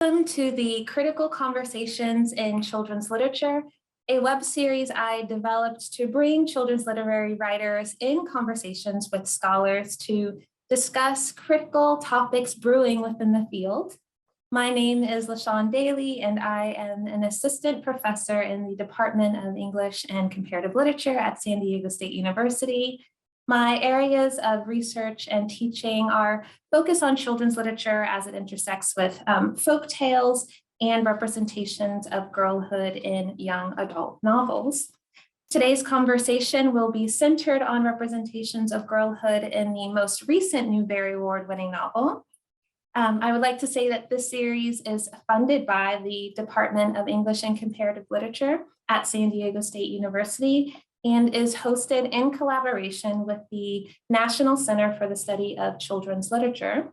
Welcome to the Critical Conversations in Children's Literature, a web series I developed to bring children's literary writers in conversations with scholars to discuss critical topics brewing within the field. My name is Lashon Daley, and I am an assistant professor in the Department of English and Comparative Literature at San Diego State University. My areas of research and teaching are focused on children's literature as it intersects with folk tales and representations of girlhood in young adult novels. Today's conversation will be centered on representations of girlhood in the most recent Newbery Award winning novel. I would like to say that this series is funded by the Department of English and Comparative Literature at San Diego State University and is hosted in collaboration with the National Center for the Study of Children's Literature.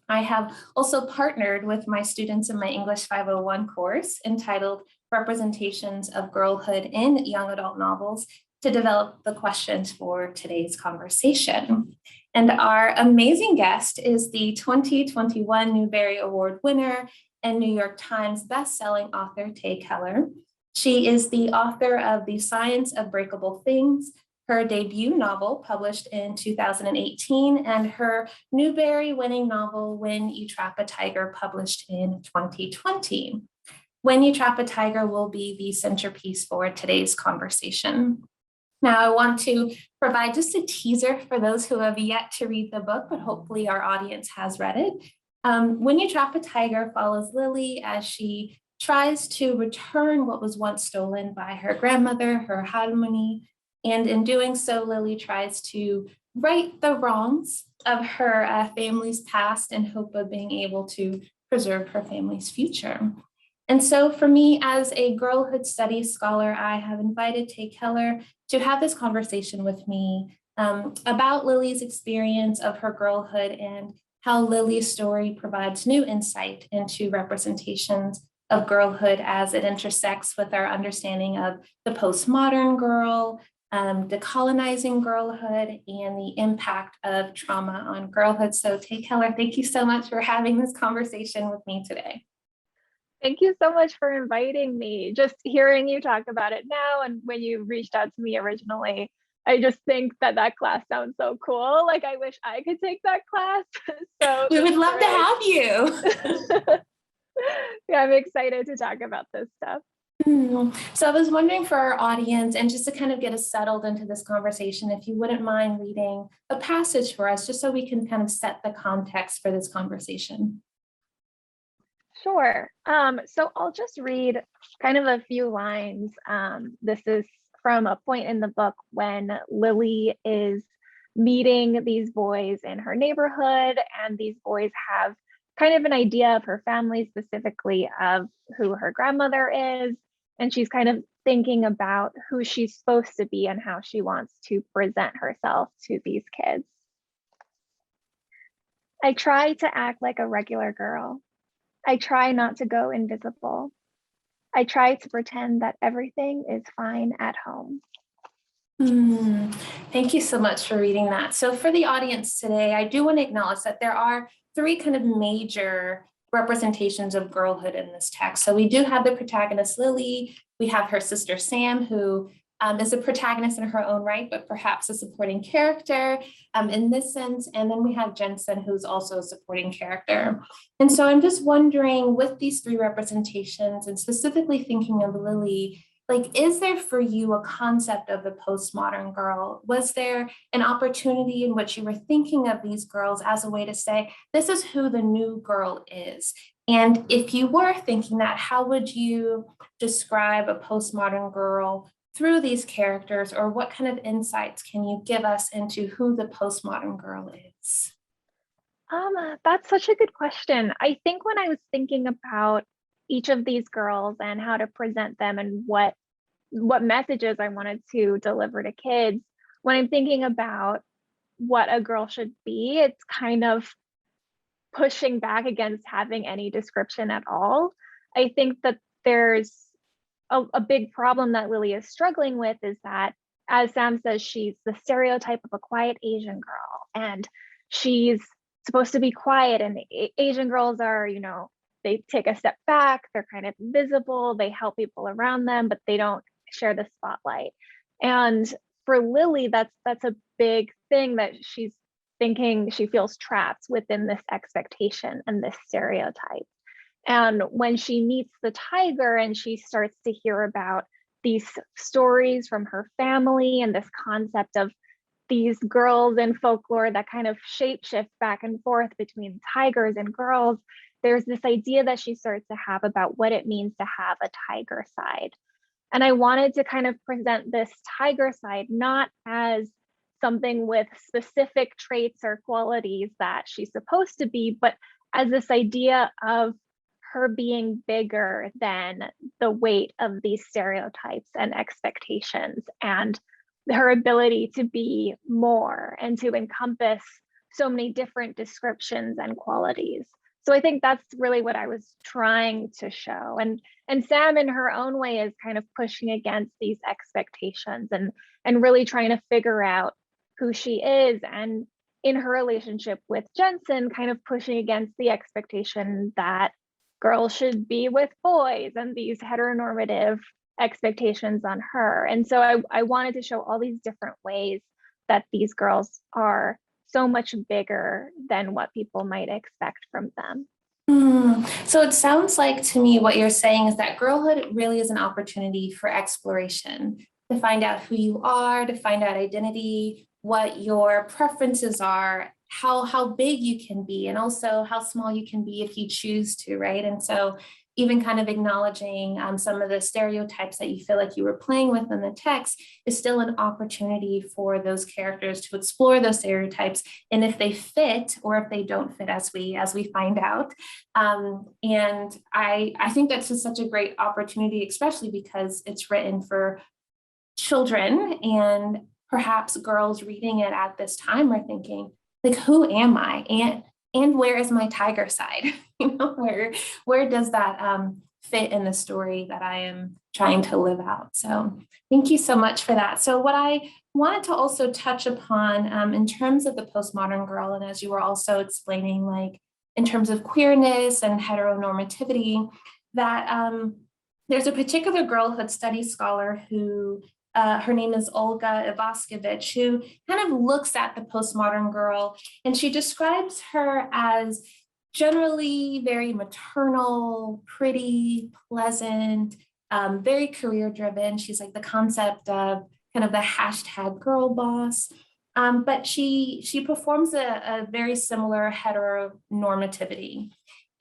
I have also partnered with my students in my English 501 course entitled Representations of Girlhood in Young Adult Novels to develop the questions for today's conversation. And our amazing guest is the 2021 Newbery Award winner and New York Times bestselling author Tae Keller. She is the author of The Science of Breakable Things, her debut novel published in 2018, and her Newbery winning novel, When You Trap a Tiger, published in 2020. When You Trap a Tiger will be the centerpiece for today's conversation. Now, I want to provide just a teaser for those who have yet to read the book, but hopefully our audience has read it. When You Trap a Tiger follows Lily as she tries to return what was once stolen by her grandmother, her harmony, and in doing so, Lily tries to right the wrongs of her family's past in hope of being able to preserve her family's future. And so for me, as a girlhood studies scholar, I have invited Tae Keller to have this conversation with me about Lily's experience of her girlhood and how Lily's story provides new insight into representations of girlhood as it intersects with our understanding of the postmodern girl, decolonizing girlhood, and the impact of trauma on girlhood. So Tae Keller, thank you so much for having this conversation with me today. Thank you so much for inviting me. Just hearing you talk about it now and when you reached out to me originally, I just think that class sounds so cool. Like, I wish I could take that class. So we would love to have you. Yeah, I'm excited to talk about this stuff. So I was wondering for our audience, and just to kind of get us settled into this conversation, if you wouldn't mind reading a passage for us, just so we can kind of set the context for this conversation. Sure. So I'll just read kind of a few lines. This is from a point in the book when Lily is meeting these boys in her neighborhood, and these boys have kind of an idea of her family, specifically of who her grandmother is. And she's kind of thinking about who she's supposed to be and how she wants to present herself to these kids. I try to act like a regular girl. I try not to go invisible. I try to pretend that everything is fine at home. Thank you so much for reading that. So for the audience today, I do want to acknowledge that there are three kind of major representations of girlhood in this text. So we do have the protagonist Lily, we have her sister Sam, who is a protagonist in her own right, but perhaps a supporting character in this sense. And then we have Jensen, who's also a supporting character. And so I'm just wondering, with these three representations, and specifically thinking of Lily, like, is there for you a concept of the postmodern girl? Was there an opportunity in which you were thinking of these girls as a way to say, this is who the new girl is? And if you were thinking that, how would you describe a postmodern girl through these characters, or what kind of insights can you give us into who the postmodern girl is? That's such a good question. I think when I was thinking about each of these girls and how to present them and what messages I wanted to deliver to kids, when I'm thinking about what a girl should be, it's kind of pushing back against having any description at all. I think that there's a big problem that Lily is struggling with is that, as Sam says, she's the stereotype of a quiet Asian girl, and she's supposed to be quiet, and Asian girls are, they take a step back, they're kind of invisible, they help people around them, but they don't share the spotlight. And for Lily, that's a big thing, that she's thinking she feels trapped within this expectation and this stereotype. And when she meets the tiger and she starts to hear about these stories from her family and this concept of these girls in folklore that kind of shapeshift back and forth between tigers and girls, there's this idea that she starts to have about what it means to have a tiger side. And I wanted to kind of present this tiger side not as something with specific traits or qualities that she's supposed to be, but as this idea of her being bigger than the weight of these stereotypes and expectations, and her ability to be more and to encompass so many different descriptions and qualities. So I think that's really what I was trying to show. And Sam, in her own way, is kind of pushing against these expectations and really trying to figure out who she is. And in her relationship with Jensen, kind of pushing against the expectation that girls should be with boys and these heteronormative expectations on her. And so I wanted to show all these different ways that these girls are so much bigger than what people might expect from them. So it sounds like to me what you're saying is that girlhood really is an opportunity for exploration, to find out who you are, to find out identity, what your preferences are, how big you can be, and also how small you can be if you choose to, right? And so even kind of acknowledging some of the stereotypes that you feel like you were playing with in the text is still an opportunity for those characters to explore those stereotypes, and if they fit or if they don't fit, as we find out. And I think that's just such a great opportunity, especially because it's written for children, and perhaps girls reading it at this time are thinking, like, who am I? And where is my tiger side? Where does that fit in the story that I am trying to live out? So thank you so much for that. So what I wanted to also touch upon in terms of the postmodern girl, and as you were also explaining, like in terms of queerness and heteronormativity, that there's a particular girlhood studies scholar who her name is Olga Ivaskovich, who kind of looks at the postmodern girl, and she describes her as generally very maternal, pretty, pleasant, very career driven. She's like the concept of kind of the hashtag girl boss. But she performs a very similar heteronormativity.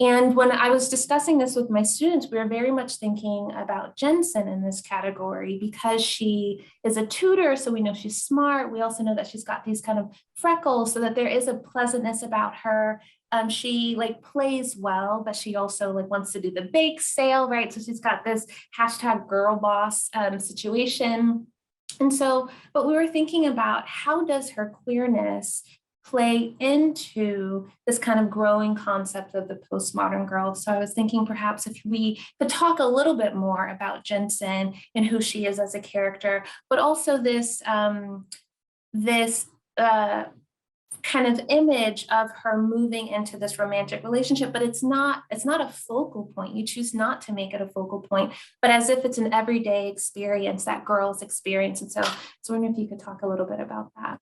And when I was discussing this with my students, we were very much thinking about Jensen in this category because she is a tutor, so we know she's smart. We also know that she's got these kind of freckles, so that there is a pleasantness about her. She like plays well, but she also like wants to do the bake sale, right? So she's got this hashtag girl boss situation. And so, but we were thinking about how does her queerness play into this kind of growing concept of the postmodern girl. So I was thinking perhaps if we could talk a little bit more about Jensen and who she is as a character, but also this kind of image of her moving into this romantic relationship, but it's not a focal point. You choose not to make it a focal point, but as if it's an everyday experience that girls experience. And so I was wondering if you could talk a little bit about that.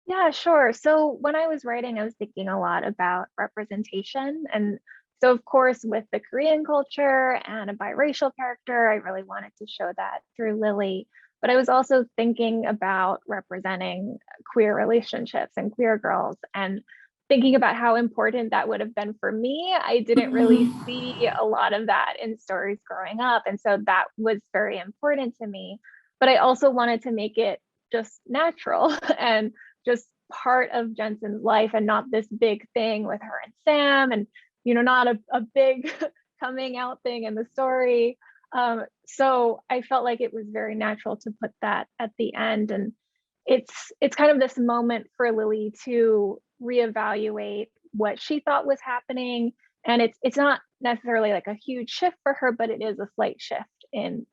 Yeah, sure. So when I was writing, I was thinking a lot about representation. And so, of course, with the Korean culture and a biracial character, I really wanted to show that through Lily. But I was also thinking about representing queer relationships and queer girls and thinking about how important that would have been for me. I didn't really see a lot of that in stories growing up. And so that was very important to me. But I also wanted to make it just natural and just part of Jensen's life and not this big thing with her and Sam, and not a big coming out thing in the story. So I felt like it was very natural to put that at the end. And it's kind of this moment for Lily to reevaluate what she thought was happening. And it's not necessarily like a huge shift for her, but it is a slight shift in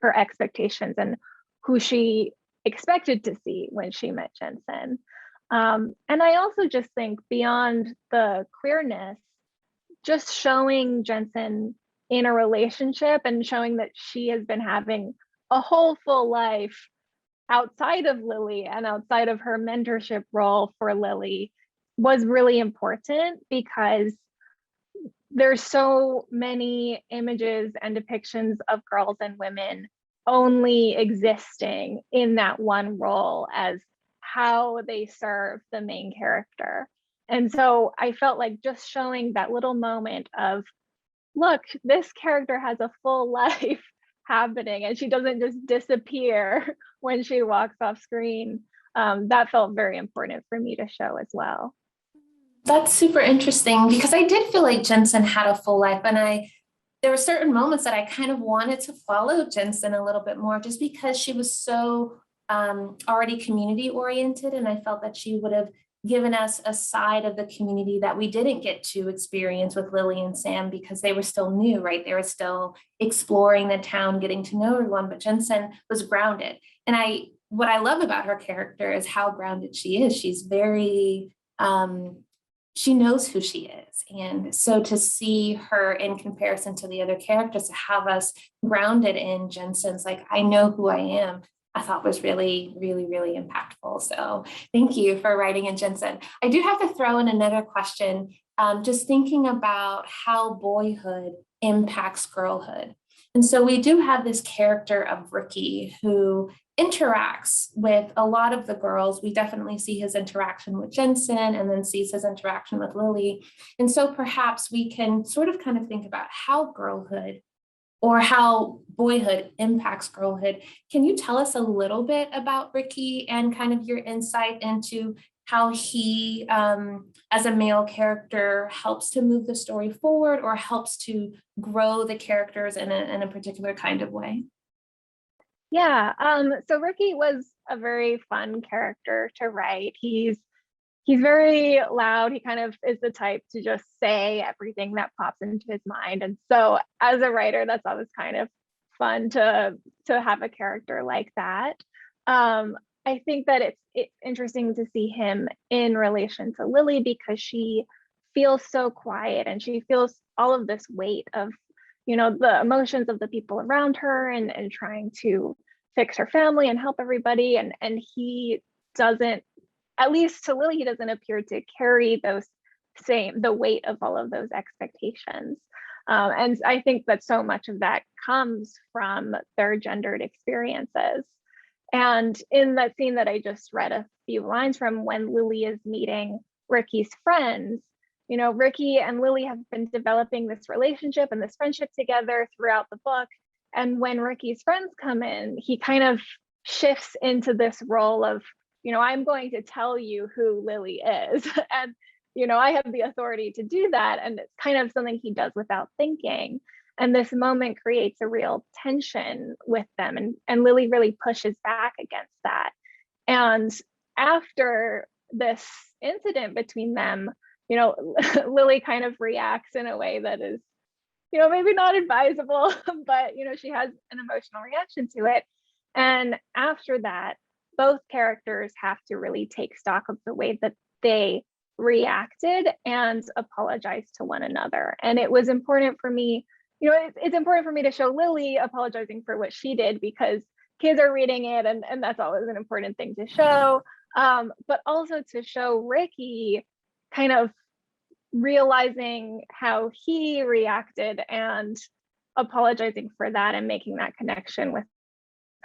her expectations and who she expected to see when she met Jensen. And I also just think beyond the queerness, just showing Jensen in a relationship and showing that she has been having a whole full life outside of Lily and outside of her mentorship role for Lily was really important, because there's so many images and depictions of girls and women only existing in that one role as how they serve the main character. And so I felt like just showing that little moment of, look, this character has a full life happening and she doesn't just disappear when she walks off screen. That felt very important for me to show as well. That's super interesting, because I did feel like Jensen had a full life, and there were certain moments that I kind of wanted to follow Jensen a little bit more, just because she was so already community oriented, and I felt that she would have given us a side of the community that we didn't get to experience with Lily and Sam, because they were still new, right? They were still exploring the town, getting to know everyone, but Jensen was grounded. And what I love about her character is how grounded she is. She's very, she knows who she is. And so to see her in comparison to the other characters, to have us grounded in Jensen's, like, I know who I am, I thought was really, really, really impactful. So thank you for writing in Jensen. I do have to throw in another question, just thinking about how boyhood impacts girlhood. And so we do have this character of Ricky who interacts with a lot of the girls. We definitely see his interaction with Jensen and then sees his interaction with Lily. And so perhaps we can sort of kind of think about how girlhood or how boyhood impacts girlhood. Can you tell us a little bit about Ricky and kind of your insight into how he, as a male character, helps to move the story forward or helps to grow the characters in a particular kind of way? Yeah, so Ricky was a very fun character to write. He's very loud. He kind of is the type to just say everything that pops into his mind. And so as a writer, that's always kind of fun to have a character like that. I think that it's interesting to see him in relation to Lily, because she feels so quiet and she feels all of this weight of, the emotions of the people around her and trying to fix her family and help everybody. And he doesn't, at least to Lily, he doesn't appear to carry the weight of all of those expectations. And I think that so much of that comes from their gendered experiences. And in that scene that I just read a few lines from, when Lily is meeting Ricky's friends, Ricky and Lily have been developing this relationship and this friendship together throughout the book. And when Ricky's friends come in, he kind of shifts into this role of, I'm going to tell you who Lily is. And, I have the authority to do that. And it's kind of something he does without thinking. And this moment creates a real tension with them. And Lily really pushes back against that. And after this incident between them, Lily kind of reacts in a way that is, maybe not advisable, but, she has an emotional reaction to it. And after that, both characters have to really take stock of the way that they reacted and apologize to one another. And it was important for me, it's important for me to show Lily apologizing for what she did, because kids are reading it and that's always an important thing to show. But also to show Ricky kind of realizing how he reacted and apologizing for that and making that connection with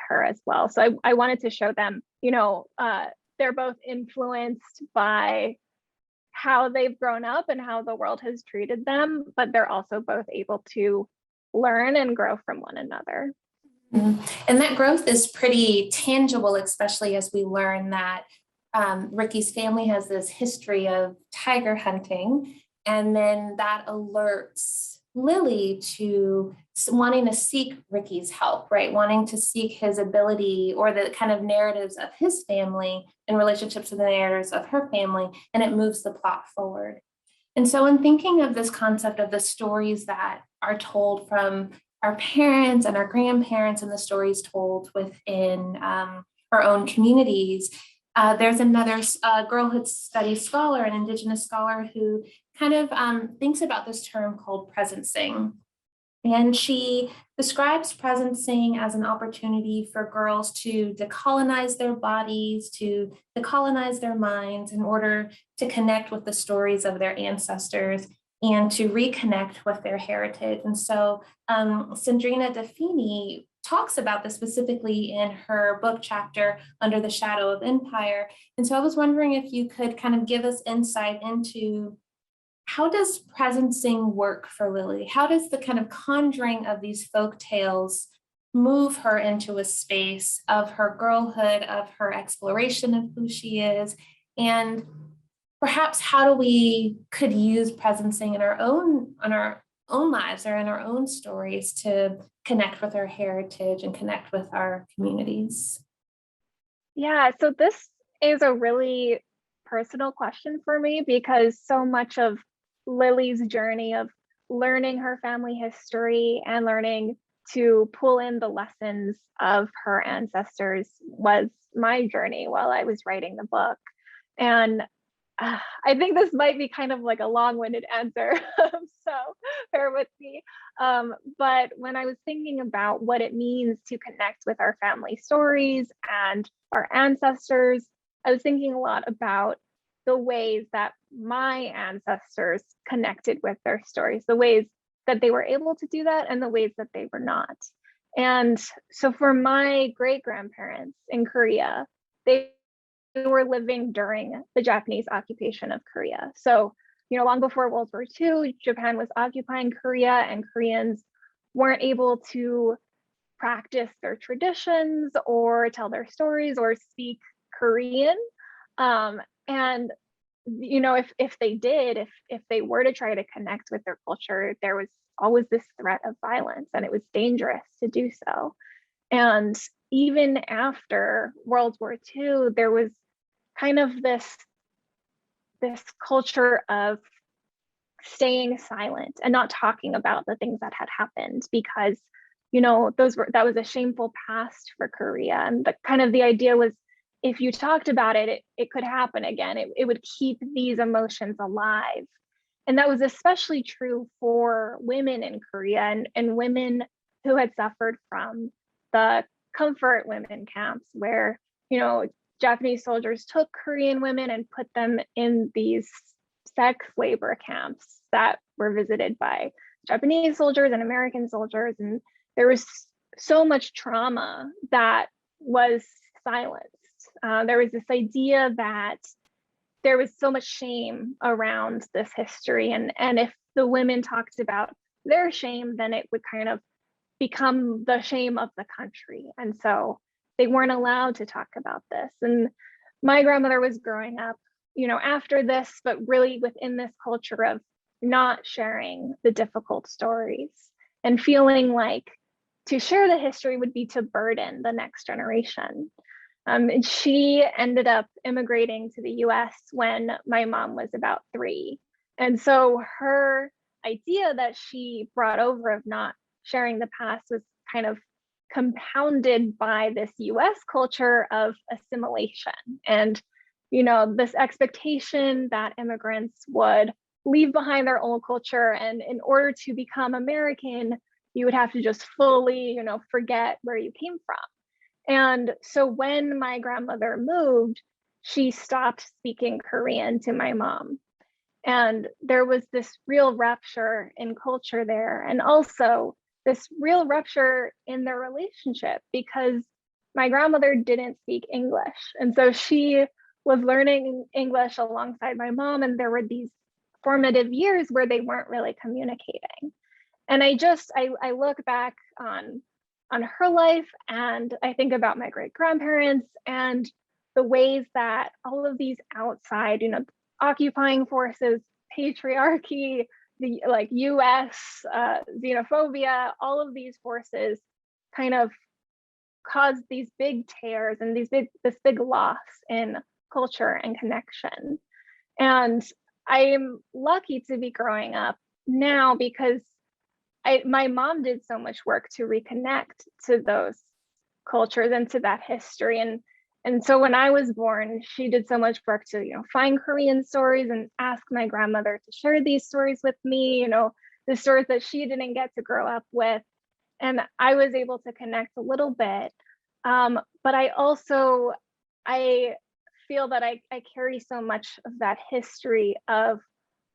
her as well. So I wanted to show them, they're both influenced by how they've grown up and how the world has treated them, but they're also both able to learn and grow from one another. And that growth is pretty tangible, especially as we learn that Ricky's family has this history of tiger hunting, and then that alerts Lily to wanting to seek Ricky's help, right? Wanting to seek his ability or the kind of narratives of his family in relationship to the narratives of her family, and it moves the plot forward. And so in thinking of this concept of the stories that are told from our parents and our grandparents and the stories told within our own communities, There's another girlhood studies scholar, an Indigenous scholar, who kind of thinks about this term called presencing. And she describes presencing as an opportunity for girls to decolonize their bodies, to decolonize their minds in order to connect with the stories of their ancestors and to reconnect with their heritage. And so Sandrina Defini talks about this specifically in her book chapter, Under the Shadow of Empire. And so I was wondering if you could kind of give us insight into how does presencing work for Lily? How does the kind of conjuring of these folk tales move her into a space of her girlhood, of her exploration of who she is, and perhaps how do we could use presencing in our own lives or in our own stories to connect with our heritage and connect with our communities? Yeah, so this is a really personal question for me because so much of Lily's journey of learning her family history and learning to pull in the lessons of her ancestors was my journey while I was writing the book. And I think this might be kind of like a long-winded answer, so bear with me. But when I was thinking about what it means to connect with our family stories and our ancestors, I was thinking a lot about the ways that my ancestors connected with their stories, the ways that they were able to do that and the ways that they were not. And so for my great-grandparents in Korea, they were living during the Japanese occupation of Korea. So, long before World War II, Japan was occupying Korea and Koreans weren't able to practice their traditions or tell their stories or speak Korean. And if they did, if they were to try to connect with their culture, there was always this threat of violence and it was dangerous to do so. And even after World War II, there was kind of this culture of staying silent and not talking about the things that had happened because that was a shameful past for Korea. And the idea was if you talked about it, it could happen again. It would keep these emotions alive. And that was especially true for women in Korea and women who had suffered from the comfort women camps where, Japanese soldiers took Korean women and put them in these sex labor camps that were visited by Japanese soldiers and American soldiers. And there was so much trauma that was silenced. There was this idea that there was so much shame around this history. And if the women talked about their shame, then it would kind of become the shame of the country. And so they weren't allowed to talk about this. And my grandmother was growing up, after this, but really within this culture of not sharing the difficult stories and feeling like to share the history would be to burden the next generation. And she ended up immigrating to the US when my mom was about 3. And so her idea that she brought over of not sharing the past was kind of compounded by this US culture of assimilation and, this expectation that immigrants would leave behind their old culture. And in order to become American, you would have to just fully, forget where you came from. And so when my grandmother moved, she stopped speaking Korean to my mom. And there was this real rupture in culture there. And also this real rupture in their relationship because my grandmother didn't speak English. And so she was learning English alongside my mom. And there were these formative years where they weren't really communicating. And I look back on her life and I think about my great grandparents and the ways that all of these outside, occupying forces, patriarchy, the US xenophobia, all of these forces kind of caused these big tears and this big loss in culture and connection. And I'm lucky to be growing up now because my mom did so much work to reconnect to those cultures and to that history. And so when I was born, she did so much work to, find Korean stories and ask my grandmother to share these stories with me, the stories that she didn't get to grow up with. And I was able to connect a little bit. But I feel that I carry so much of that history of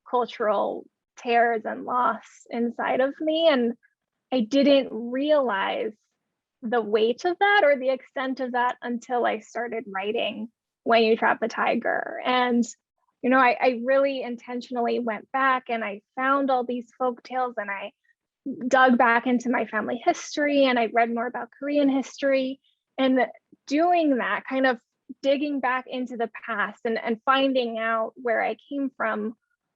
cultural tears and loss inside of me. And I didn't realize the weight of that or the extent of that until I started writing When You Trap the Tiger. And, I really intentionally went back and I found all these folk tales and I dug back into my family history and I read more about Korean history. And doing that, kind of digging back into the past and finding out where I came from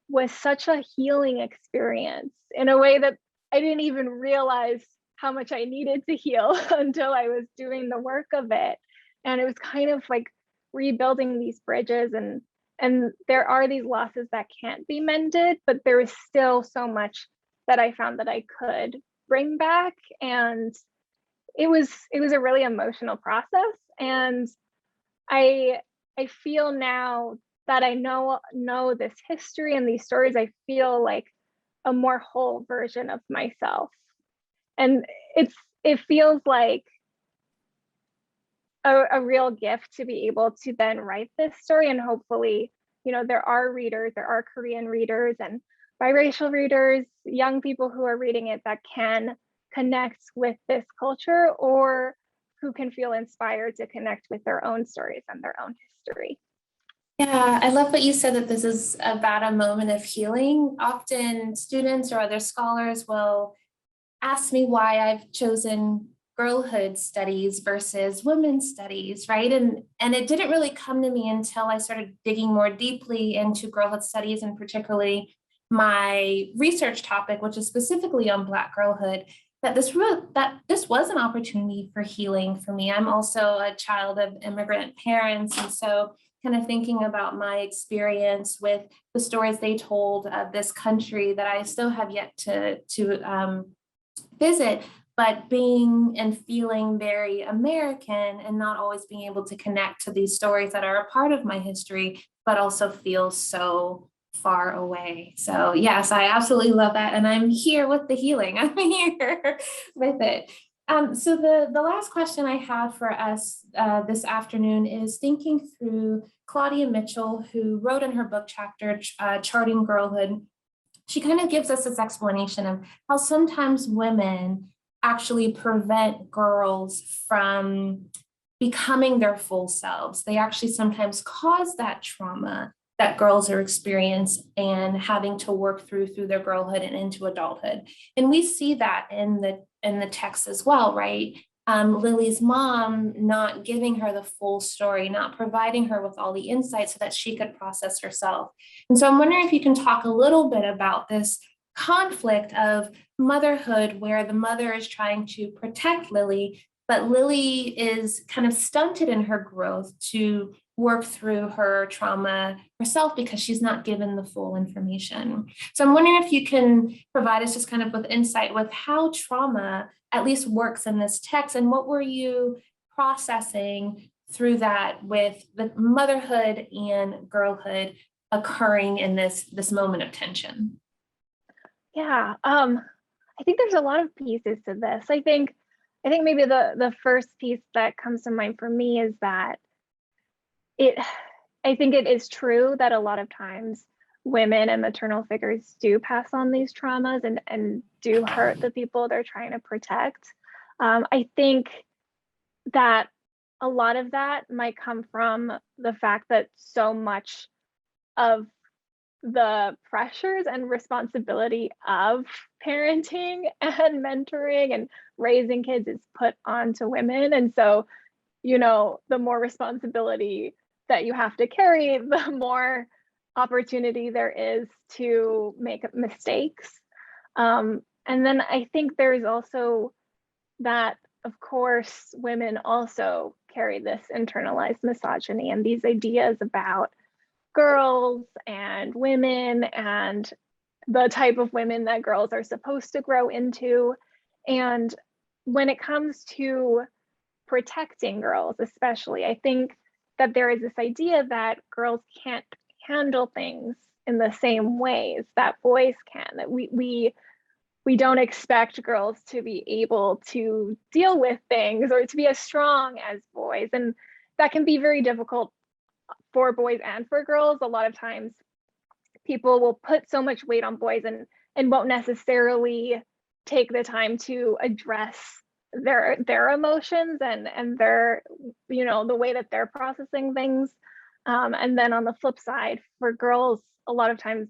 was such a healing experience in a way that I didn't even realize how much I needed to heal until I was doing the work of it. And it was kind of like rebuilding these bridges, and there are these losses that can't be mended, but there is still so much that I found that I could bring back. And it was a really emotional process. And I feel now that I know this history and these stories, I feel like a more whole version of myself. And it feels like a real gift to be able to then write this story. And hopefully, there are Korean readers and biracial readers, young people who are reading it that can connect with this culture or who can feel inspired to connect with their own stories and their own history. Yeah, I love what you said, that this is about a moment of healing. Often students or other scholars will ask me why I've chosen girlhood studies versus women's studies, right? And it didn't really come to me until I started digging more deeply into girlhood studies, and particularly my research topic, which is specifically on Black girlhood, that this was an opportunity for healing for me. I'm also a child of immigrant parents, and so kind of thinking about my experience with the stories they told of this country that I still have yet to visit, but being and feeling very American and not always being able to connect to these stories that are a part of my history, but also feel so far away. So yes, I absolutely love that. And I'm here with the healing. I'm here with it. So the last question I have for us this afternoon is thinking through Claudia Mitchell, who wrote in her book chapter, Charting Girlhood. She kind of gives us this explanation of how sometimes women actually prevent girls from becoming their full selves. They actually sometimes cause that trauma that girls are experiencing and having to work through their girlhood and into adulthood. And we see that in the text as well, right? Lily's mom not giving her the full story, not providing her with all the insights so that she could process herself. And so I'm wondering if you can talk a little bit about this conflict of motherhood, where the mother is trying to protect Lily, but Lily is kind of stunted in her growth to work through her trauma herself because she's not given the full information. So I'm wondering if you can provide us just kind of with insight with how trauma at least works in this text, and what were you processing through that with the motherhood and girlhood occurring in this moment of tension? Yeah, I think there's a lot of pieces to this. I think maybe the first piece that comes to mind for me is that I think it is true that a lot of times women and maternal figures do pass on these traumas and do hurt the people they're trying to protect. I think that a lot of that might come from the fact that so much of the pressures and responsibility of parenting and mentoring and raising kids is put onto women. And so, the more responsibility that you have to carry, the more opportunity there is to make mistakes. And then I think there's also that, of course, women also carry this internalized misogyny and these ideas about girls and women and the type of women that girls are supposed to grow into. And when it comes to protecting girls, especially, I think that there is this idea that girls can't handle things in the same ways that boys can, that we don't expect girls to be able to deal with things or to be as strong as boys. And that can be very difficult for boys and for girls. A lot of times people will put so much weight on boys and won't necessarily take the time to address their emotions and their, you know, the way that they're processing things. And then on the flip side, for girls, a lot of times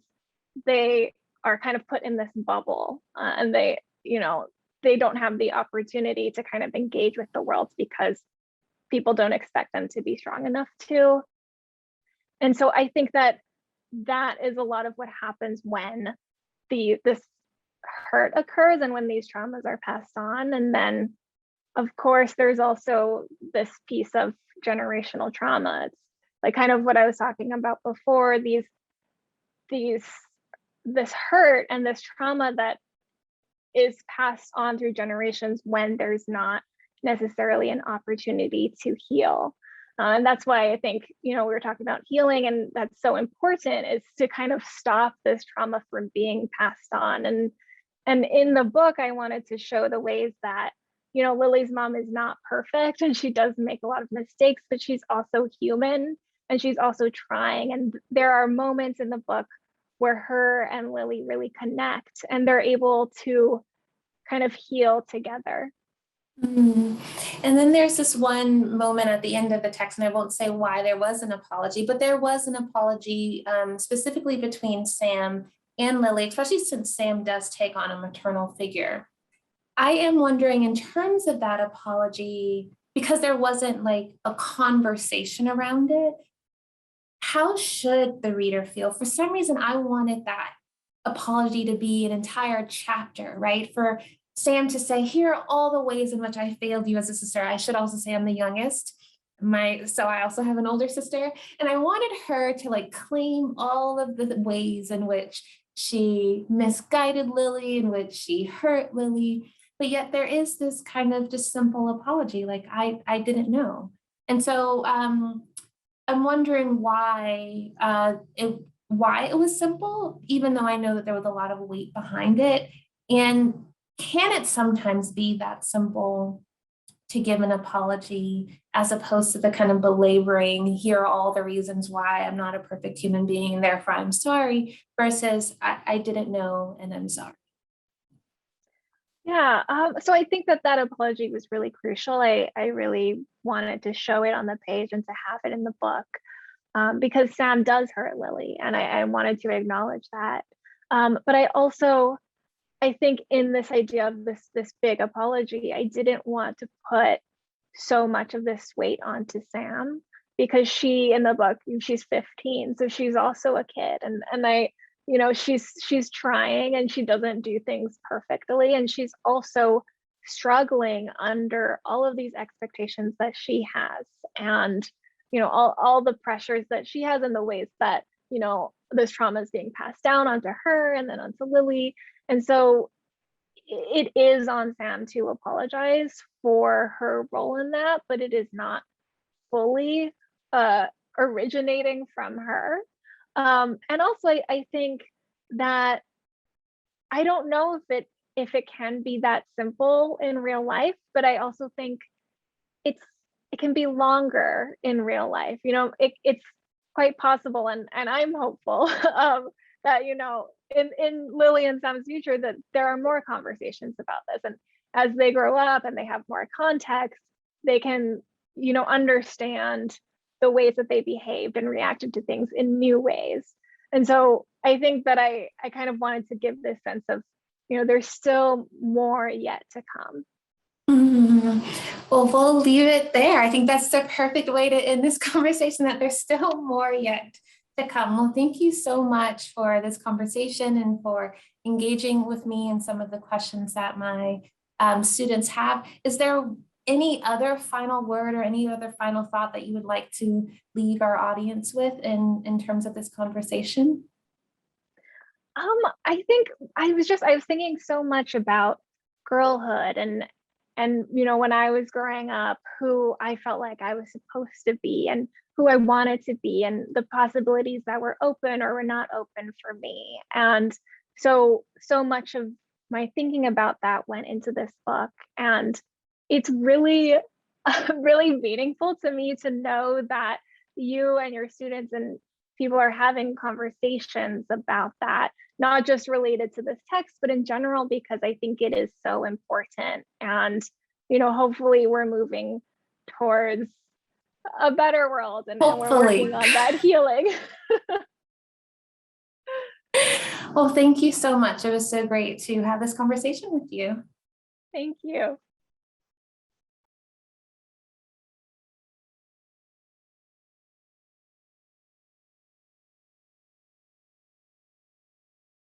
they are kind of put in this bubble, and they, you know, they don't have the opportunity to kind of engage with the world because people don't expect them to be strong enough to. And so I think that that is a lot of what happens when this hurt occurs and when these traumas are passed on. And then of course there's also this piece of generational trauma. It's like kind of what I was talking about before, this hurt and this trauma that is passed on through generations when there's not necessarily an opportunity to heal. And that's why I think, you know, we were talking about healing, and that's so important, is to kind of stop this trauma from being passed on. And in the book, I wanted to show the ways that, you know, Lily's mom is not perfect and she does make a lot of mistakes, but she's also human and she's also trying. And there are moments in the book where her and Lily really connect and they're able to kind of heal together. Mm. And then there's this one moment at the end of the text, and I won't say why there was an apology, but there was an apology specifically between Sam and Lily, especially since Sam does take on a maternal figure. I am wondering, in terms of that apology, because there wasn't like a conversation around it, how should the reader feel? For some reason, I wanted that apology to be an entire chapter, right? For Sam to say, here are all the ways in which I failed you as a sister. I should also say I'm the youngest. So I also have an older sister. And I wanted her to like claim all of the ways in which she misguided Lily, in which she hurt Lily. But yet there is this kind of just simple apology, like I didn't know. And so I'm wondering why it was simple, even though I know that there was a lot of weight behind it. And can it sometimes be that simple to give an apology, as opposed to the kind of belaboring, here are all the reasons why I'm not a perfect human being and therefore I'm sorry, versus I didn't know and I'm sorry. Yeah, so I think that apology was really crucial. I really wanted to show it on the page and to have it in the book, because Sam does hurt Lily, and I wanted to acknowledge that. But I think in this idea of this big apology, I didn't want to put so much of this weight onto Sam, because she, in the book, she's 15, so she's also a kid, and I, you know, she's trying and she doesn't do things perfectly, and she's also struggling under all of these expectations that she has, and you know, all the pressures that she has, and the ways that, you know, this trauma is being passed down onto her and then onto Lily. And so it is on Sam to apologize for her role in that, but it is not fully originating from her. And also I think that I don't know if it can be that simple in real life, but I also think it can be longer in real life. You know, it's quite possible, and I'm hopeful that, you know, in Lily and Sam's future, that there are more conversations about this, and as they grow up and they have more context, they can, you know, understand the ways that they behaved and reacted to things in new ways. And so I think that I kind of wanted to give this sense of, you know, there's still more yet to come. Mm. Well, we'll leave it there. I think that's the perfect way to end this conversation, that there's still more yet to come. Well, thank you so much for this conversation and for engaging with me and some of the questions that my students have. Is there any other final word or any other final thought that you would like to leave our audience with in terms of this conversation? I think I was thinking so much about girlhood, and, when I was growing up, who I felt like I was supposed to be and who I wanted to be, and the possibilities that were open or were not open for me. And so much of my thinking about that went into this book. And it's really, really meaningful to me to know that you and your students and people are having conversations about that, not just related to this text, but in general, because I think it is so important. And, hopefully we're moving towards a better world, and we're Hopefully. working on that healing. Well, thank you so much. It was so great to have this conversation with you. Thank you.